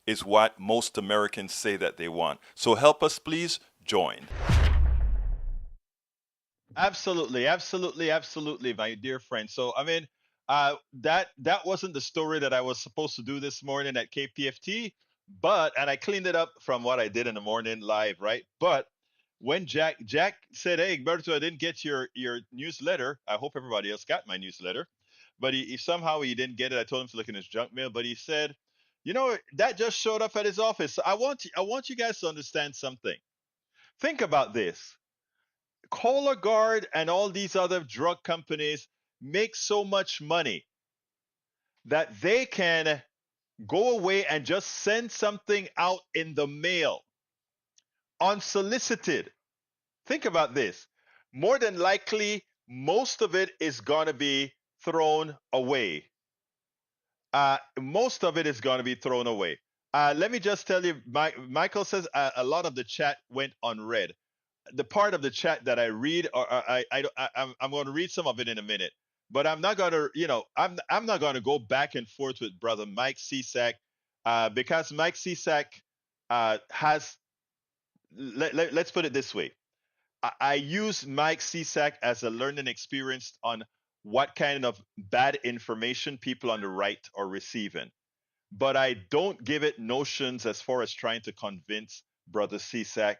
Speaker 9: is what most Americans say that they want. So help us, please join.
Speaker 1: Absolutely, absolutely, absolutely, my dear friend. So, I mean, that wasn't the story that I was supposed to do this morning at KPFT, and I cleaned it up from what I did in the morning live, right? But when Jack said, "Hey, Berto, I didn't get your newsletter. I hope everybody else got my newsletter." But he somehow he didn't get it. I told him to look in his junk mail, but he said, that just showed up at his office. So I want you guys to understand something. Think about this. Cologuard and all these other drug companies make so much money that they can go away and just send something out in the mail unsolicited. Think about this. More than likely, most of it is going to be thrown away. Most of it is going to be thrown away. Let me just tell you, Michael says a lot of the chat went unread. The part of the chat that I read, I'm going to read some of it in a minute, but I'm not going to, I'm not going to go back and forth with brother Mike Cisak, because Mike Cisak has, let's put it this way. I use Mike Cisak as a learning experience on what kind of bad information people on the right are receiving. But I don't give it notions as far as trying to convince Brother Cisak.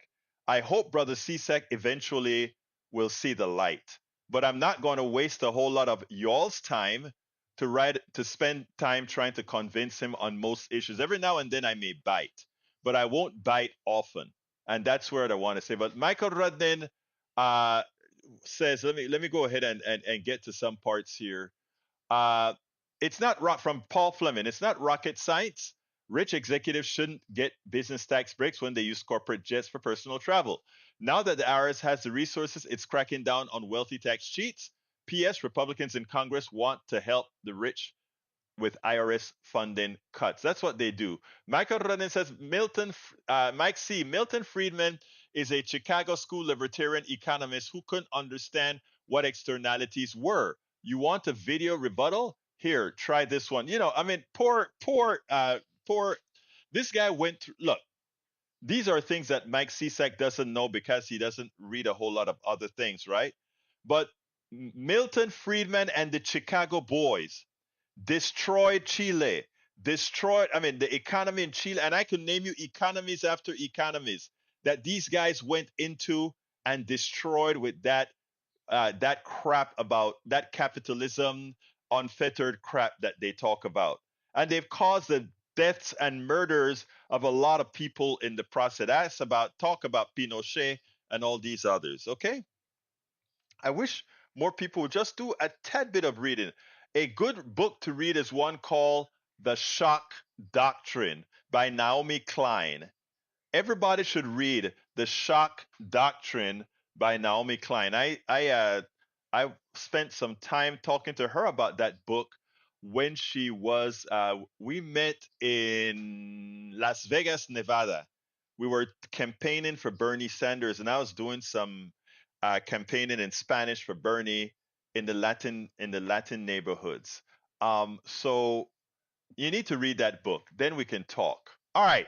Speaker 1: I hope Brother Cisak eventually will see the light. But I'm not going to waste a whole lot of y'all's time to spend time trying to convince him on most issues. Every now and then I may bite, but I won't bite often. And that's where I want to say. But Michael Rudnin says, let me go ahead and get to some parts here. It's not from Paul Fleming. It's not rocket science. Rich executives shouldn't get business tax breaks when they use corporate jets for personal travel. Now that the IRS has the resources, it's cracking down on wealthy tax cheats. P.S. Republicans in Congress want to help the rich with IRS funding cuts. That's what they do. Michael Ronan says, Mike C. Milton Friedman is a Chicago school libertarian economist who couldn't understand what externalities were. You want a video rebuttal? Here, try this one. Poor. This guy went through. Look, these are things that Mike Cisak doesn't know because he doesn't read a whole lot of other things, right? But Milton Friedman and the Chicago boys destroyed Chile, the economy in Chile, and I could name you economies after economies that these guys went into and destroyed with that that crap about that capitalism, unfettered crap that they talk about. And they've caused the deaths and murders of a lot of people in the process. That's about talk about Pinochet and all these others. Okay, I wish more people would just do a tad bit of reading. A good book to read is one called The Shock Doctrine by Naomi Klein. Everybody should read The Shock Doctrine by Naomi Klein. I spent some time talking to her about that book when she was we met in Las Vegas, Nevada. We were campaigning for Bernie Sanders, and I was doing some campaigning in Spanish for Bernie in the Latin neighborhoods. So you need to read that book. Then we can talk. All right.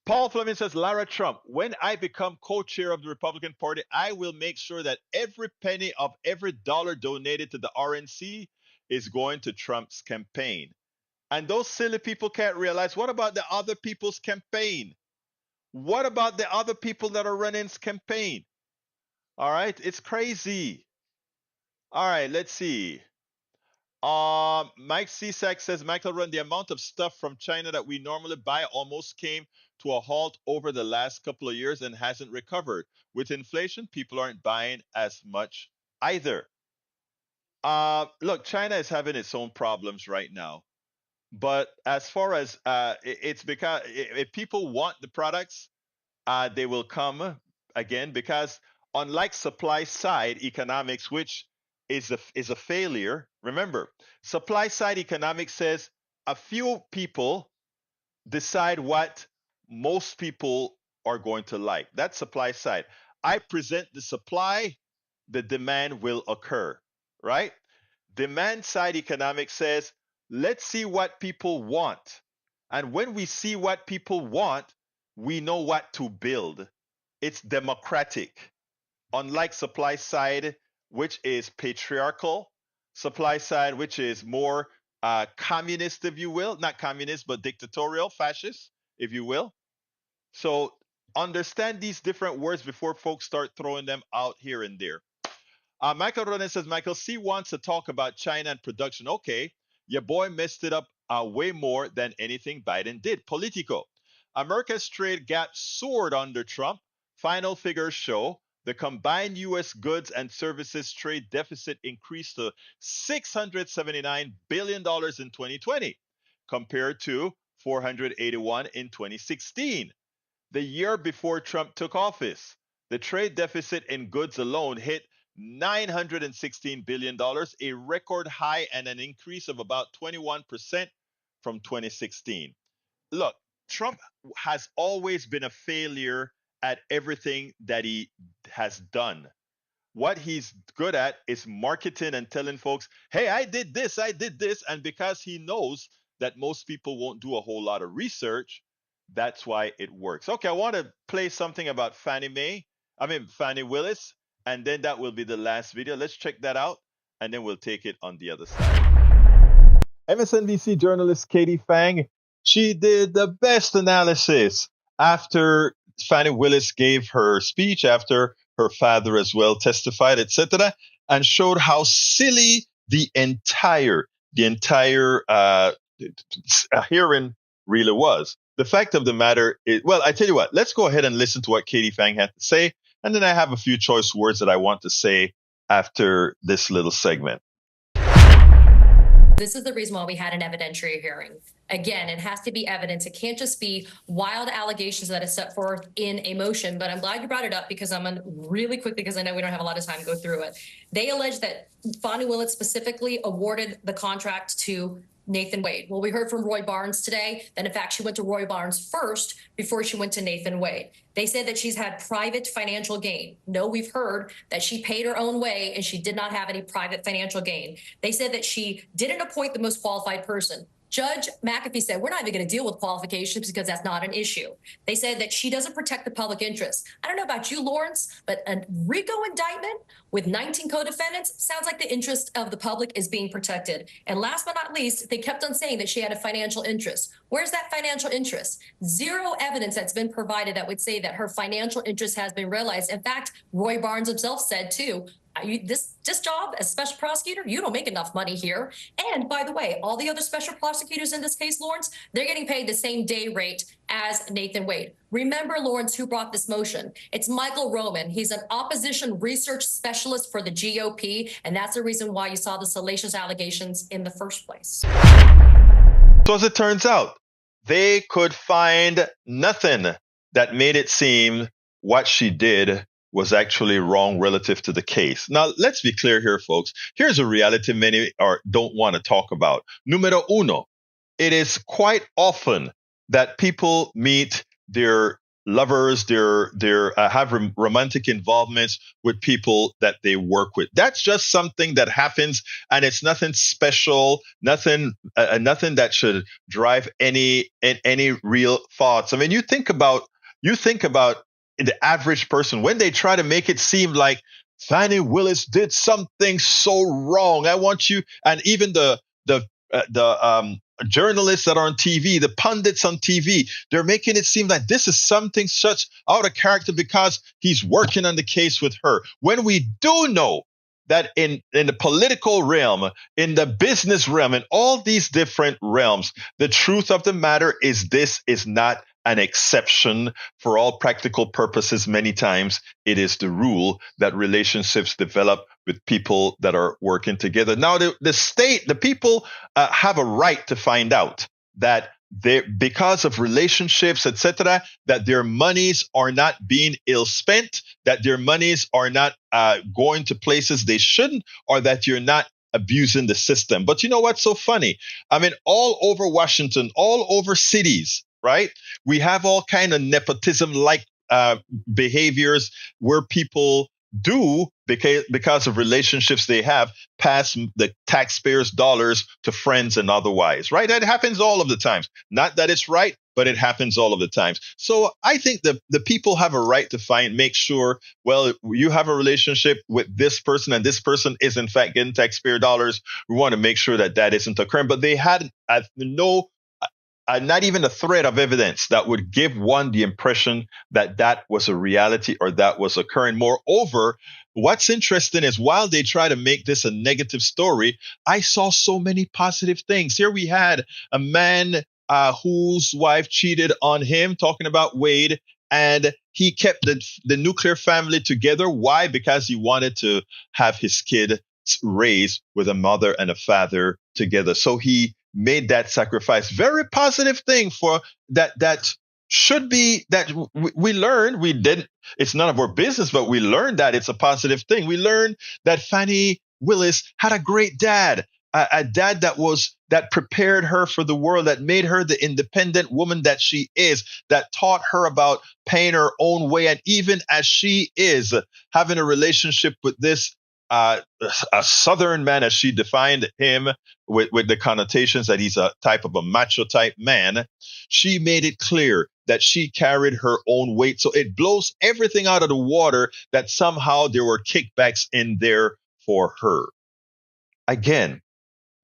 Speaker 1: Paul Fleming says, Lara Trump, when I become co-chair of the Republican Party, I will make sure that every penny of every dollar donated to the RNC is going to Trump's campaign. And those silly people can't realize, what about the other people's campaign? What about the other people that are running's campaign? All right, it's crazy. All right, let's see. Mike Cisak says, Michael Run, the amount of stuff from China that we normally buy almost came to a halt over the last couple of years and hasn't recovered. With inflation, people aren't buying as much either. Look, China is having its own problems right now. But as far as it's because if people want the products, they will come again, because unlike supply side economics, which is a failure. Remember, supply side economics says a few people decide what most people are going to like. That's supply side. I present the supply, the demand will occur, right? Demand side economics says, let's see what people want. And when we see what people want, we know what to build. It's democratic. Unlike supply side, which is patriarchal, supply side, which is more communist, if you will, not communist, but dictatorial, fascist, if you will. So understand these different words before folks start throwing them out here and there. Michael Ronan says, Michael C wants to talk about China and production. Okay, your boy messed it up way more than anything Biden did. Politico. America's trade gap soared under Trump. Final figures show the combined U.S. goods and services trade deficit increased to $679 billion in 2020, compared to $481 in 2016. The year before Trump took office, the trade deficit in goods alone hit $916 billion, a record high and an increase of about 21% from 2016. Look, Trump has always been a failure at everything that he has done. What he's good at is marketing and telling folks, hey, I did this. And because he knows that most people won't do a whole lot of research, that's why it works. Okay, I want to play something about Fani Willis, and then that will be the last video. Let's check that out, and then we'll take it on the other side. MSNBC journalist Katie Phang, she did the best analysis after Fani Willis gave her speech, after her father as well testified, etc., and showed how silly the entire hearing really was. The fact of the matter is, well, I tell you what, let's go ahead and listen to what Katie Phang had to say, and then I have a few choice words that I want to say after this little segment.
Speaker 6: This is the reason why we had an evidentiary hearing. Again, it has to be evidence. It can't just be wild allegations that are set forth in a motion. But I'm glad you brought it up, because I'm going to really quickly, because I know we don't have a lot of time to go through it. They allege that Fani Willis specifically awarded the contract to Nathan Wade. Well, we heard from Roy Barnes today that, in fact, she went to Roy Barnes first before she went to Nathan Wade. They said that she's had private financial gain. No, we've heard that she paid her own way and she did not have any private financial gain. They said that she didn't appoint the most qualified person. Judge McAfee said, we're not even going to deal with qualifications because that's not an issue. They said that she doesn't protect the public interest. I don't know about you, Lawrence, but a RICO indictment with 19 co-defendants sounds like the interest of the public is being protected. And last but not least, they kept on saying that she had a financial interest. Where's that financial interest? Zero evidence that's been provided that would say that her financial interest has been realized. In fact, Roy Barnes himself said, too, This job as special prosecutor, you don't make enough money here. And by the way, all the other special prosecutors in this case, Lawrence, they're getting paid the same day rate as Nathan Wade. Remember, Lawrence, who brought this motion? It's Michael Roman. He's an opposition research specialist for the GOP, and that's the reason why you saw the salacious allegations in the first place.
Speaker 1: So as it turns out, they could find nothing that made it seem what she did was actually wrong relative to the case. Now, let's be clear here, folks. Here's a reality many don't want to talk about. Numero uno, it is quite often that people meet their lovers, have romantic involvements with people that they work with. That's just something that happens, and it's nothing special, nothing that should drive any real thoughts. I mean, you think about the average person when they try to make it seem like Fani Willis did something so wrong. I want you, and even the journalists that are on TV, the pundits on TV, they're making it seem like this is something such out of character because he's working on the case with her. When we do know that in the political realm, in the business realm, in all these different realms, the truth of the matter is this is not an exception. For all practical purposes. Many times it is the rule that relationships develop with people that are working together. Now, the people have a right to find out that because of relationships, etc., that their monies are not being ill spent, that their monies are not going to places they shouldn't, or that you're not abusing the system. But you know what's so funny? I mean, all over Washington, all over cities, right? We have all kind of nepotism-like behaviors where people do, because of relationships they have, pass the taxpayers' dollars to friends and otherwise, right? That happens all of the times. Not that it's right, but it happens all of the times. So I think the people have a right to make sure, well, you have a relationship with this person and this person is in fact getting taxpayer dollars. We want to make sure that that isn't occurring. But they had not even a thread of evidence that would give one the impression that that was a reality or that was occurring. Moreover, what's interesting is while they try to make this a negative story, I saw so many positive things. Here we had a man whose wife cheated on him, talking about Wade, and he kept the nuclear family together. Why? Because he wanted to have his kid raised with a mother and a father together. So he made that sacrifice. Very positive thing for that should be that we learned. We didn't, it's none of our business, but we learned that it's a positive thing. We learned that Fani Willis had a great dad, a dad that prepared her for the world, that made her the independent woman that she is, that taught her about paying her own way. And even as she is having a relationship with this a Southern man, as she defined him, with the connotations that he's a type of a macho type man, she made it clear that she carried her own weight. So it blows everything out of the water that somehow there were kickbacks in there for her. Again,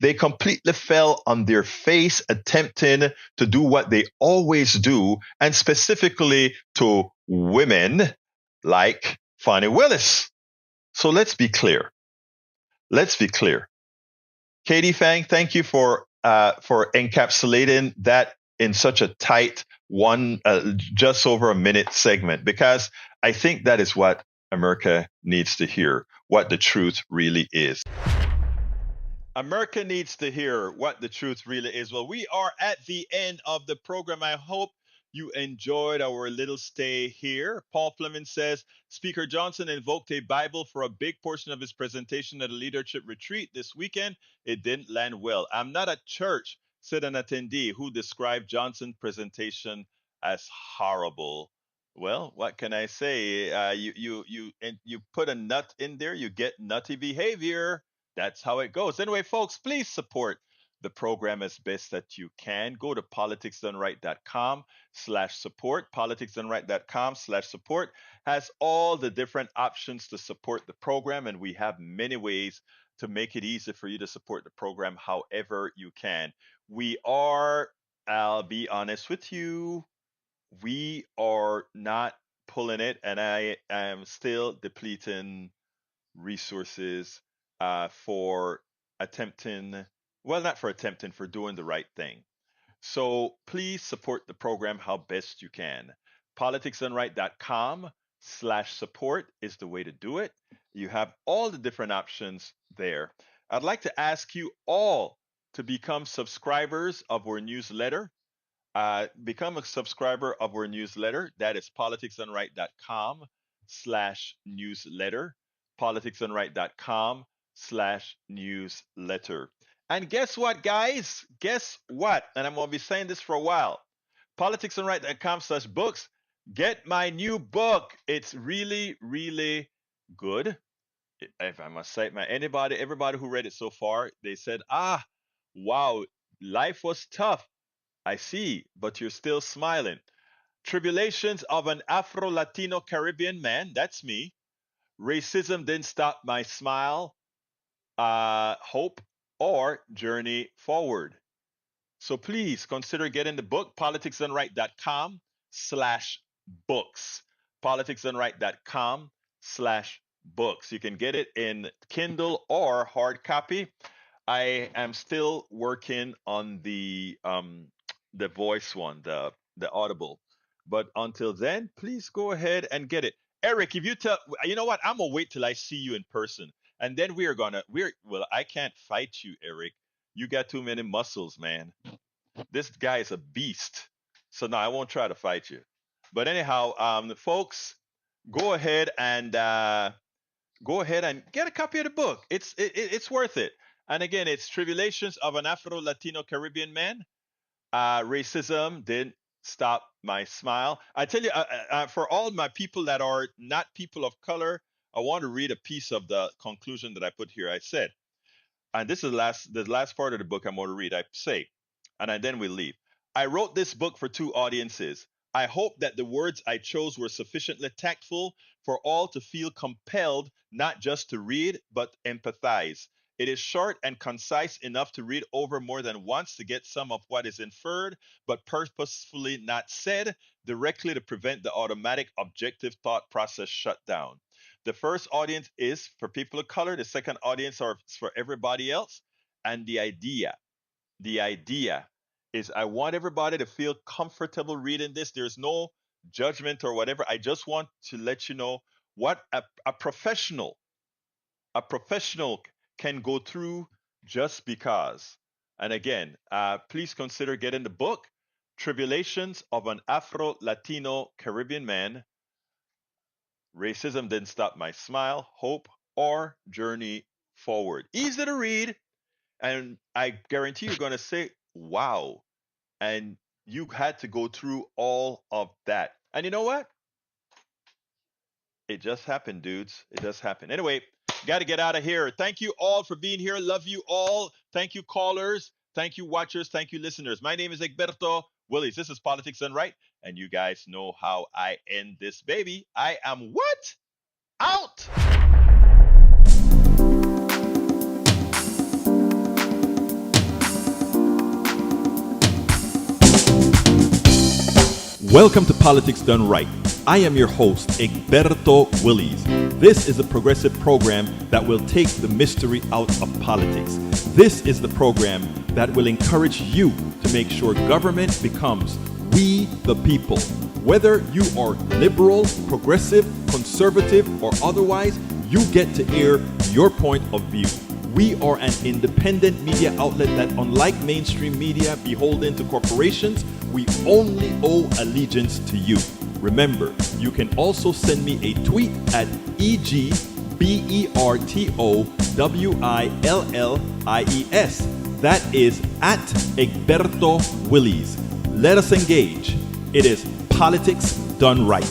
Speaker 1: they completely fell on their face attempting to do what they always do, and specifically to women like Fani Willis. So let's be clear. Katie, Phang, thank you for encapsulating that in such a tight just over a minute segment, because I think that is what America needs to hear, what the truth really is. America needs to hear what the truth really is. Well, we are at the end of the program. I hope you enjoyed our little stay here. Paul Fleming says, Speaker Johnson invoked a Bible for a big portion of his presentation at a leadership retreat this weekend. It didn't land well. I'm not at church, said an attendee who described Johnson's presentation as horrible. Well, what can I say? You put a nut in there, you get nutty behavior. That's how it goes. Anyway, folks, please support the program as best that you can. Go to politicsdoneright.com/support. Politicsdoneright.com/support has all the different options to support the program, and we have many ways to make it easy for you to support the program however you can. I'll be honest with you, we are not pulling it, and I am still depleting resources for attempting, well, not for attempting, for doing the right thing. So please support the program how best you can. politicsdoneright.com/support is the way to do it. You have all the different options there. I'd like to ask you all to become subscribers of our newsletter. Become a subscriber of our newsletter. That is politicsdoneright.com/newsletter. politicsdoneright.com/newsletter. And guess what, guys? Guess what? And I'm going to be saying this for a while. politicsdoneright.com/books. Get my new book. It's really, really good. If I must say, everybody who read it so far, they said, wow, life was tough. I see, but you're still smiling. Tribulations of an Afro-Latino Caribbean man, that's me. Racism didn't stop my smile, hope, or journey forward. So please consider getting the book, politicsdoneright.com/books. politicsdoneright.com/books. You can get it in Kindle or hard copy. I am still working on the voice one, the Audible. But until then, please go ahead and get it. Eric, if you know what? I'm gonna wait till I see you in person, and then well, I can't fight you, Eric. You got too many muscles, man. This guy is a beast. So no, I won't try to fight you. But anyhow, folks, go ahead and get a copy of the book. It's worth it. And again, it's Tribulations of an Afro-Latino Caribbean Man. Racism didn't stop my smile. I tell you, for all my people that are not people of color, I want to read a piece of the conclusion that I put here. I said, and this is the last part of the book I'm going to read. I say, and then we leave. I wrote this book for two audiences. I hope that the words I chose were sufficiently tactful for all to feel compelled not just to read, but empathize. It is short and concise enough to read over more than once to get some of what is inferred, but purposefully not said, directly to prevent the automatic objective thought process shut down. The first audience is for people of color. The second audience is for everybody else. And the idea is I want everybody to feel comfortable reading this. There's no judgment or whatever. I just want to let you know what a professional can go through just because. And again, please consider getting the book, Tribulations of an Afro-Latino Caribbean Man. Racism didn't stop my smile, hope, or journey forward. Easy to read. And I guarantee you're going to say, wow. And you had to go through all of that. And you know what? It just happened, dudes. It just happened. Anyway, got to get out of here. Thank you all for being here. Love you all. Thank you, callers. Thank you, watchers. Thank you, listeners. My name is Egberto Willis. This is Politics Done Right. And you guys know how I end this baby. I am what? Out!
Speaker 9: Welcome to Politics Done Right. I am your host, Egberto Willis. This is a progressive program that will take the mystery out of politics. This is the program that will encourage you to make sure government becomes we the people. Whether you are liberal, progressive, conservative, or otherwise, you get to air your point of view. We are an independent media outlet that, unlike mainstream media beholden to corporations, we only owe allegiance to you. Remember, you can also send me a tweet at EGBERTOWILLIES. That is at Egberto Willis. Let us engage. It is Politics Done Right.